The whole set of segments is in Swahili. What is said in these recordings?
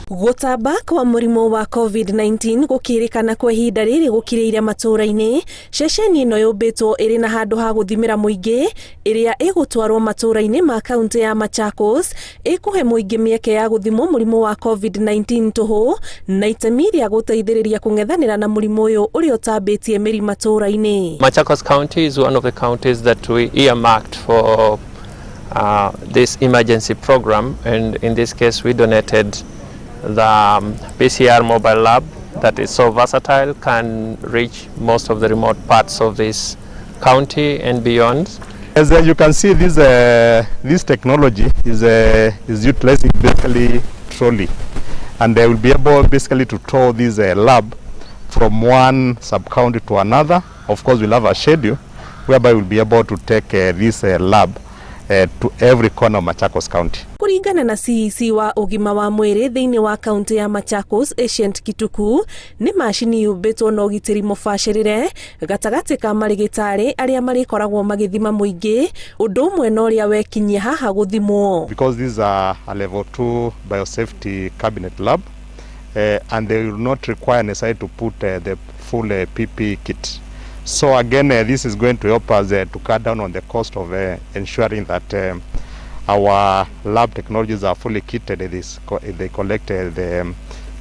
Gutamba kwa murimo wa COVID-19 gukirikana kwa ihinda riri gukiriire matura-ini, ceceni ino yumbitwo iri na handu ha guthimira muingi iria igutwarwo matura-ini ma kaunti ya Machakos ikuhe muingi mieke ya guthimwo murimo wa COVID-19 tuhu na itemi ria guteithiriria kungethanira na murimo uyu uri utambitie miri matura-ini. Machakos County is one of the counties that we earmarked for this emergency program, and in this case we donated the PCR mobile lab that is so versatile, can reach most of the remote parts of this county and beyond. As you can see, this technology is utilizing basically trolley, and they will be able basically to tow this lab from one sub-county to another. Of course, we'll have a schedule whereby we'll be able to take this lab to every corner of Machakos County. Kuringana na CEC wa ugima wa mwiri thiini wa kaunti ya Machakos, Ancient Kituku, ni mashini yumbitwo na ugitiri mubashirire gatagati ka marigitari aria marikoragwo magithima muingi undu umwe na uria wekinyia haha guthimwo. Because these are a level 2 biosafety cabinet lab, and they will not require necessarily to put the full PPE kit. So again, this is going to help us to cut down on the cost of ensuring that our lab technologies are fully kitted. They collect the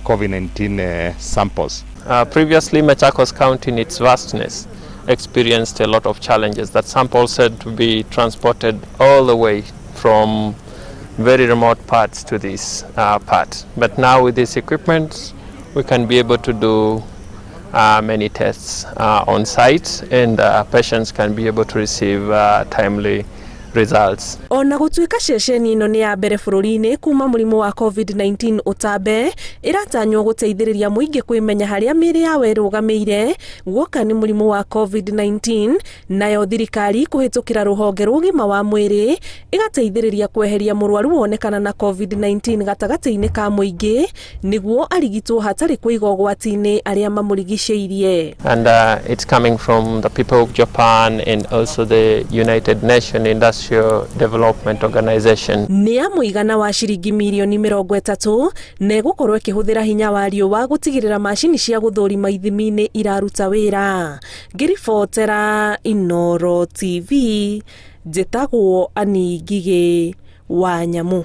COVID-19 samples. Previously, Machakos County in its vastness experienced a lot of challenges that samples had to be transported all the way from very remote parts to this part. But now with this equipment, we can be able to do many tests on site, and patients can be able to receive timely results. Ona gutuika ceceni ino ni ya mbere bururi-ini kuma murimo wa COVID-19 utambe, iratanywo guteithiriria muingi kwimenya haria miri yawe irugameire guoka ni murimo wa COVID-19, nayo thirikari kuhitukira ruhonge rugima wa mwiri igateithiriria kweheria murwaru wonekana na COVID-19 gatagati-ini ka muingi niguo arigitwo hatari kuigwo gwati-ini aria mamurigiceirie. And it's coming from the people of Japan and also the United Nations Industrial Development Organization. Ni muigana wa shiringi milioni 30 na gukorwo ikihuthira hinya wa riũa gutigirira mashini cia guthũrima ithimi-ini iraruta wira. Ngiribotera Inooro TV, njitagwo Ani Ngigĩ wa Nyamu.